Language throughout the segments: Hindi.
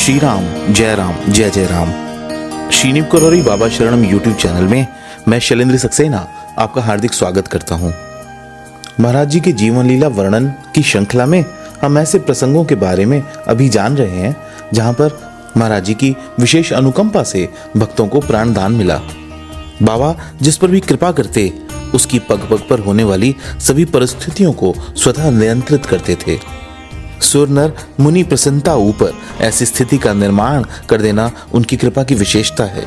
श्री राम, जय जय राम। श्रीनिव करोरी बाबा शरणम यूट्यूब चैनल में मैं शैलेंद्र सक्सेना आपका हार्दिक स्वागत करता हूं। महाराज जी के जीवन लीला वर्णन की श्रृंखला में हम ऐसे प्रसंगों के बारे में अभी जान रहे हैं जहां पर महाराज जी की विशेष अनुकंपा से भक्तों को प्राण दान मिला। बाबा जिस पर भी कृपा करते उसकी पग पग पर होने वाली सभी परिस्थितियों को स्वतः नियंत्रित करते थे। सुर नर मुनि प्रसन्नता ऊपर ऐसी स्थिति का निर्माण कर देना उनकी कृपा की विशेषता है।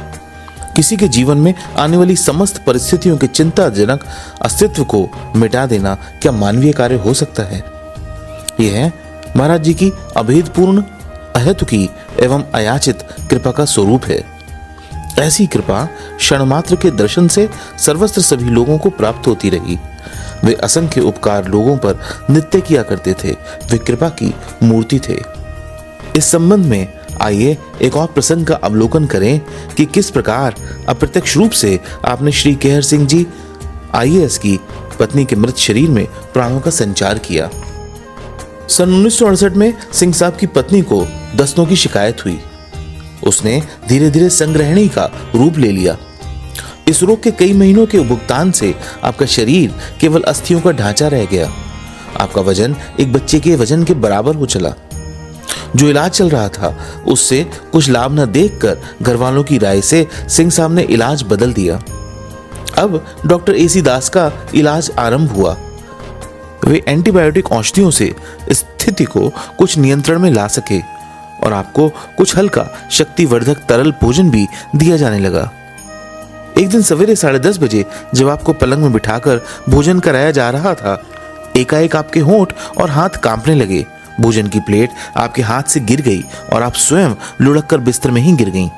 किसी के जीवन में आने वाली समस्त परिस्थितियों के चिंताजनक अस्तित्व को मिटा देना क्या मानवीय कार्य हो सकता है? यह महाराज जी की अभेदपूर्ण अहेतुकी एवं अयाचित कृपा का स्वरूप है। ऐसी कृपा क्षण मात्र के दर्शन से सर्वत्र सभी लोगों को प्राप्त होती रही। वे असंख्य उपकार लोगों पर नित्य किया करते थे। वे कृपा की मूर्ति थे। इस संबंध में आइए एक और प्रसंग का अवलोकन करें कि किस प्रकार अप्रत्यक्ष रूप से आपने श्री केहर सिंह जी आईएएस की पत्नी के मृत शरीर में प्राणों का संचार किया। सन 1968 में सिंह साहब की पत्नी को दस्तों की शिकायत हुई। उसने धीरे धीरे संग्रहणी का रूप ले लिया। इस रोग के कई महीनों के भुगतान से आपका शरीर केवल अस्थियों का ढांचा रह गया। आपका वजन एक बच्चे के वजन के बराबर हो चला। जो इलाज चल रहा था उससे कुछ लाभ न देखकर घर वालों की राय से सिंह साहब ने इलाज बदल दिया। अब डॉक्टर एसी दास का इलाज आरंभ हुआ। वे एंटीबायोटिक औषधियों से स्थिति को कुछ नियंत्रण में ला सके और आपको कुछ हल्का शक्तिवर्धक तरल भोजन भी दिया जाने लगा। एक दिन सवेरे 10:30 बजे जब आपको पलंग में बिठाकर भोजन कराया जा रहा था, एकाएक आपके होंठ और हाथ कांपने लगे। भोजन की प्लेट आपके हाथ से गिर गई और आप स्वयं लुढ़क कर बिस्तर में ही गिर गईं।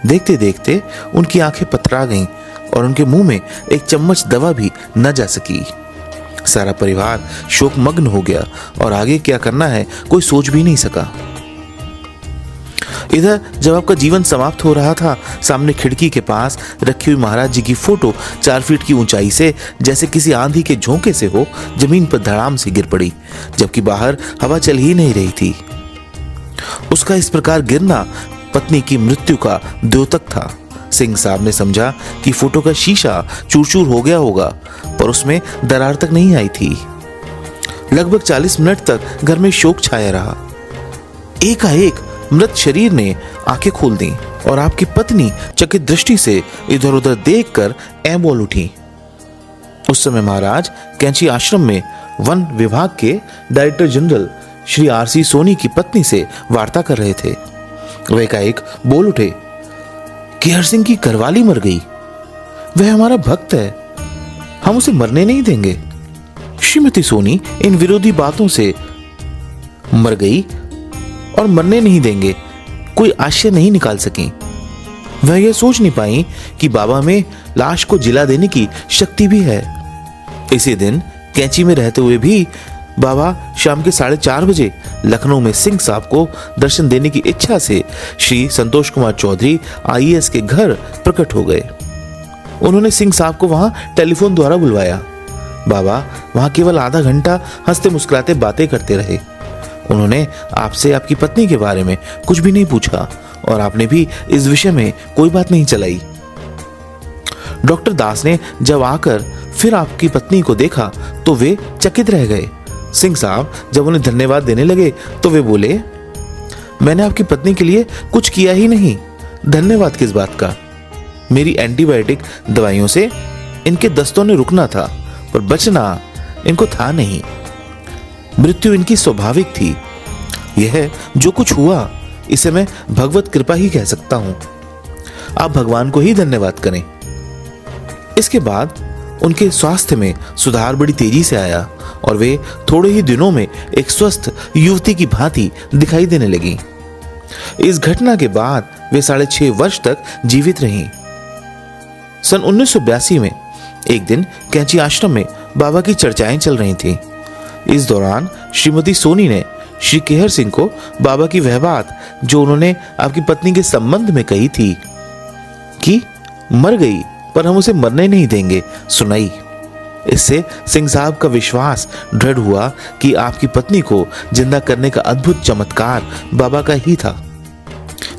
देखते देखते उनकी आंखें पथरा गईं और उनके मुंह में एक चम्मच दवा भी न जा सकी। सारा परिवार शोकमग्न हो गया और आगे क्या करना है कोई सोच भी नहीं सका। इधर जब आपका जीवन समाप्त हो रहा था, सामने खिड़की के पास रखी हुई महाराज जी की फोटो 4 फीट की ऊंचाई से जैसे किसी आंधी के झोंके से हो जमीन पर धड़ाम से गिर पड़ी, जबकि बाहर हवा चल ही नहीं रही थी। उसका इस प्रकार गिरना पत्नी की मृत्यु का द्योतक था। सिंह साहब ने समझा कि फोटो का शीशा चूर चूर हो गया होगा, पर उसमें दरार तक नहीं आई थी। लगभग 40 मिनट तक घर में शोक छाया रहा। एकाएक मृत शरीर ने आंखें खोल दी और आपकी पत्नी चकित दृष्टि से इधर उधर देखकर ऐ बोल उठी। उस समय महाराज कैंची आश्रम में वन विभाग के director general Shri RC Soni की पत्नी से वार्ता कर रहे थे। वे एकाएक बोल उठे, केहर सिंह की घरवाली मर गई। वह हमारा भक्त है, हम उसे मरने नहीं देंगे। श्रीमती सोनी इन विरोधी बातों से मर गई और मरने नहीं देंगे कोई आशय नहीं निकाल सकी। वह यह सोच नहीं पाई कि बाबा में लाश को जिला देने की शक्ति भी है। इसी दिन कैंची में रहते हुए भी बाबा शाम के 4:30 बजे लखनऊ में सिंह साहब को दर्शन देने की इच्छा से श्री संतोष कुमार चौधरी आईएएस के घर प्रकट हो गए। उन्होंने सिंह साहब को वहां टेलीफोन द्वारा बुलवाया। बाबा वहां केवल आधा घंटा हंसते मुस्कुराते बातें करते रहे। उन्होंने आपसे आपकी पत्नी के बारे में कुछ भी नहीं पूछा और आपने भी इस विषय में कोई बात नहीं चलाई। डॉक्टर दास ने जब आकर फिर आपकी पत्नी को देखा तो वे चकित रह गए। सिंह साहब जब उन्हें धन्यवाद देने लगे तो वे बोले, मैंने आपकी पत्नी के लिए कुछ किया ही नहीं, धन्यवाद किस बात का। मेरी एंटीबायोटिक दवाइयों से इनके दस्तों ने रुकना था, पर बचना इनको था नहीं। मृत्यु इनकी स्वाभाविक थी। यह जो कुछ हुआ इसे मैं भगवत कृपा ही कह सकता हूं। आप भगवान को ही धन्यवाद करें। इसके बाद उनके स्वास्थ्य में सुधार बड़ी तेजी से आया और वे थोड़े ही दिनों में एक स्वस्थ युवती की भांति दिखाई देने लगी। इस घटना के बाद वे 6.5 वर्ष तक जीवित रहीं। सन 1982 में एक दिन कैंची आश्रम में बाबा की चर्चाएं चल रही थीं। इस दौरान श्रीमती सोनी ने श्री केहर सिंह को बाबा की वह बात जो उन्होंने आपकी पत्नी के संबंध में कही थी कि मर गई पर हम उसे मरने नहीं देंगे सुनाई। इससे सिंह साहब का विश्वास दृढ़ हुआ कि आपकी पत्नी को जिंदा करने का अद्भुत चमत्कार बाबा का ही था।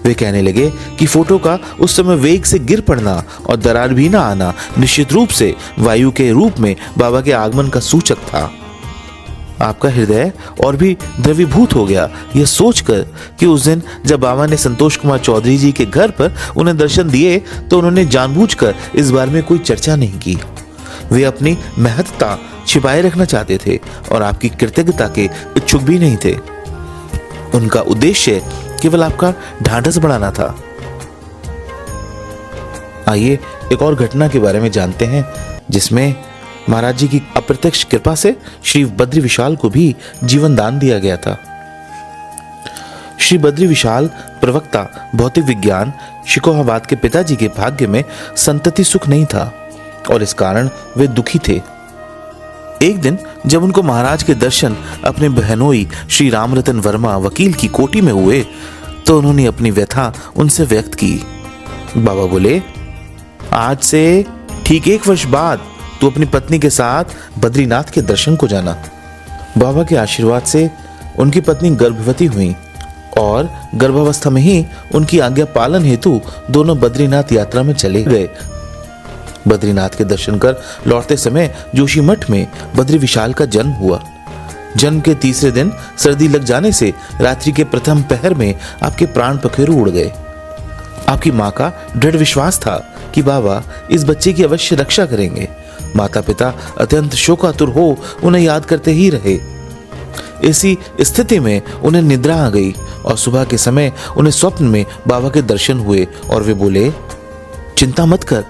वे कहने लगे कि फोटो का उस समय वेग से गिर पड़ना और दरार भी ना आना निश्चित रूप से वायु के रूप में बाबा के आगमन का सूचक था। आपका हृदय और भी द्रवीभूत हो गया यह सोचकर कि उस दिन जब बाबा ने संतोष कुमार चौधरी जी के घर पर उन्हें दर्शन दिए तो उन्होंने जानबूझकर इस बारे में कोई चर्चा नहीं की। वे अपनी महत्ता छिपाए रखना चाहते थे और आपकी कृतज्ञता के इच्छुक भी नहीं थे। उनका उद्देश्य केवल आपका ढांढस बढ़ाना था। आइए एक और घटना के बारे में जानते हैं जिसमें महाराज जी की अप्रत्यक्ष कृपा से श्री बद्री विशाल को भी जीवन दान दिया गया था। श्री बद्री विशाल प्रवक्ता भौतिक विज्ञान शिकोहाबाद के पिताजी के भाग्य में संतति सुख नहीं था और इस कारण वे दुखी थे। एक दिन जब उनको महाराज के दर्शन अपने बहनोई श्री रामरतन वर्मा वकील की कोठी में हुए तो उन्होंने अपनी व्यथा उनसे व्यक्त की। बाबा बोले, आज से ठीक 1 वर्ष बाद तू अपनी पत्नी के साथ बद्रीनाथ के दर्शन को जाना। बाबा के आशीर्वाद से उनकी पत्नी गर्भवती हुई और गर्भावस्था में ही उनकी आज्ञा पालन हेतु दोनों बद्रीनाथ यात्रा में चले गए। बद्रीनाथ के दर्शन कर लौटते समय जोशीमठ में बद्री विशाल का जन्म हुआ। जन्म के तीसरे दिन सर्दी लग जाने से रात्रि के प्रथम पहर में आपके प्राण पखेरु उड़ गए। आपकी माँ का दृढ़ विश्वास था कि बाबा इस बच्चे की अवश्य रक्षा करेंगे। माता पिता अत्यंत शोकातुर हो उन्हें याद करते ही रहे। इसी स्थिति में उन्हें निद्रा आ गई और सुबह के समय उन्हें स्वप्न में बाबा के दर्शन हुए और वे बोले, चिंता मत कर,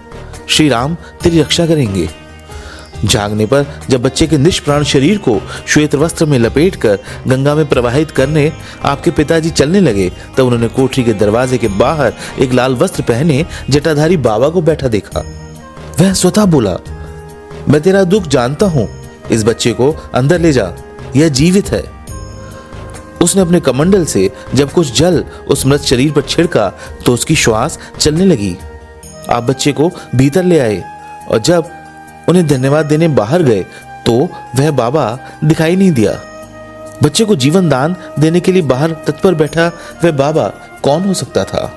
श्री राम तेरी रक्षा करेंगे। जागने पर जब बच्चे के निष्प्राण शरीर को श्वेत वस्त्र में लपेटकर गंगा में प्रवाहित करने आपके पिताजी चलने लगे तब उन्होंने कोठरी के दरवाजे के बाहर एक लाल वस्त्र पहने जटाधारी बाबा को बैठा देखा। वह स्वतः बोला, मैं तेरा दुख जानता हूं, इस बच्चे को अंदर ले जा, यह जीवित है। उसने अपने कमंडल से जब कुछ जल उस मृत शरीर पर छिड़का तो उसकी श्वास चलने लगी। आप बच्चे को भीतर ले आए और जब उन्हें धन्यवाद देने बाहर गए तो वह बाबा दिखाई नहीं दिया। बच्चे को जीवन दान देने के लिए बाहर तत्पर बैठा वह बाबा कौन हो सकता था?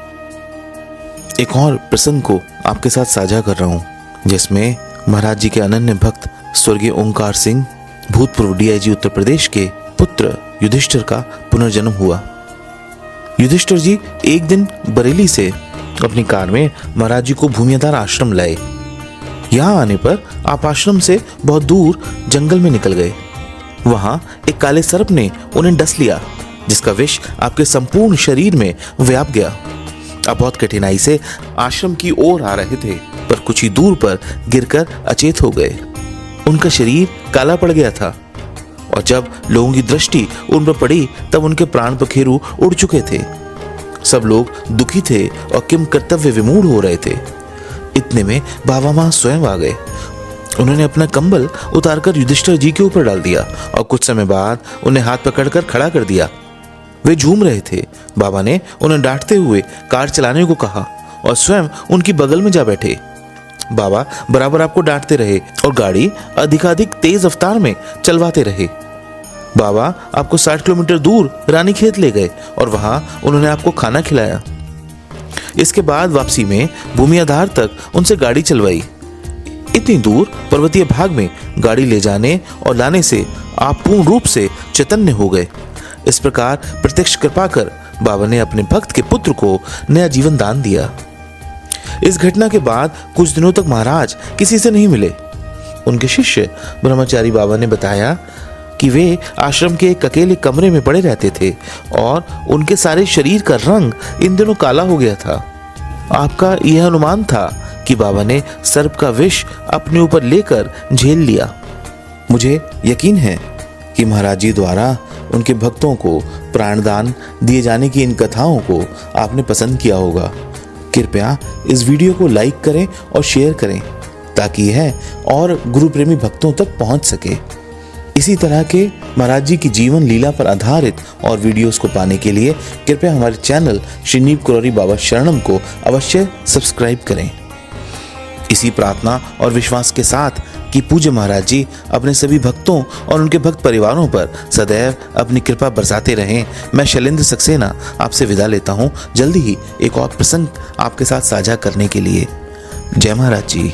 एक और प्रसंग को आपके साथ साझा कर रहा हूं जिसमें महाराज जी के अनन्य भक्त स्वर्गीय ओंकार सिंह भूतपूर्व डीआईजी उत्तर प्रदेश के पुत्र युधिष्ठिर का पुनर्जन्म हुआ। युधिष्ठिर जी एक दिन बरेली से अपनी कार में महाराज जी को भूमियाधार आश्रम लाए। यहाँ आने पर आप आश्रम से बहुत दूर जंगल में निकल गए। वहां एक काले सर्प ने उन्हें डस लिया जिसका विष आपके संपूर्ण शरीर में व्याप गया। आप बहुत कठिनाई से आश्रम की ओर आ रहे थे पर कुछ ही दूर पर गिरकर अचेत हो गए। उनका शरीर काला पड़ गया था और जब लोगों की दृष्टि उन पर पड़ी तब उनके प्राण पखेरु उड़ चुके थे। सब लोग दुखी थे और किम कर्तव्य विमूढ़ हो रहे थे। इतने में बाबा मां स्वयं आ गए। उन्होंने अपना कंबल उतारकर युधिष्ठिर जी के ऊपर डाल दिया और कुछ समय बाद उन्हें हाथ पकड़कर खड़ा कर दिया। वे झूम रहे थे। बाबा ने उन्हें डांटते हुए कार चलाने को कहा और स्वयं उनकी बगल में जा बैठे। बाबा बराबर आपको डांटते रहे और गाड़ी अधिकाधिक तेज रफ्तार में चलवाते रहे। बाबा आपको 60 किलोमीटर दूर रानीखेत ले गए और वहां उन्होंने आपको खाना खिलाया। इसके बाद वापसी में भूमियाधार तक उनसे गाड़ी चलवाई। इतनी दूर पर्वतीय भाग में गाड़ी ले जाने और लाने से आप पूर्ण रूप से चैतन्य हो गए। इस प्रकार प्रत्यक्ष कृपा कर बाबा ने अपने भक्त के पुत्र को नया जीवन दान दिया। इस घटना के बाद कुछ दिनों तक महाराज किसी से नहीं मिले। उनके शिष्य ब्रह्मचारी बाबा ने बताया कि वे आश्रम के एक अकेले कमरे में पड़े रहते थे और उनके सारे शरीर का रंग इन दिनों काला हो गया था। आपका यह अनुमान था कि बाबा ने सर्प का विष अपने ऊपर लेकर झेल लिया। मुझे यकीन है कि महाराज जी द्वारा उनके भक्तों को प्राणदान दिए जाने की इन कथाओं को आपने पसंद किया होगा। कृपया इस वीडियो को लाइक करें और शेयर करें ताकि यह और गुरु प्रेमी भक्तों तक पहुंच सके। इसी तरह के महाराज जी की जीवन लीला पर आधारित और वीडियोस को पाने के लिए कृपया हमारे चैनल श्री नीव कुरौरी बाबा शरणम को अवश्य सब्सक्राइब करें। इसी प्रार्थना और विश्वास के साथ कि पूज्य महाराज जी अपने सभी भक्तों और उनके भक्त परिवारों पर सदैव अपनी कृपा बरसाते रहें। मैं शैलेंद्र सक्सेना आपसे विदा लेता हूँ, जल्दी ही एक और प्रसंग आपके साथ साझा करने के लिए। जय महाराज जी।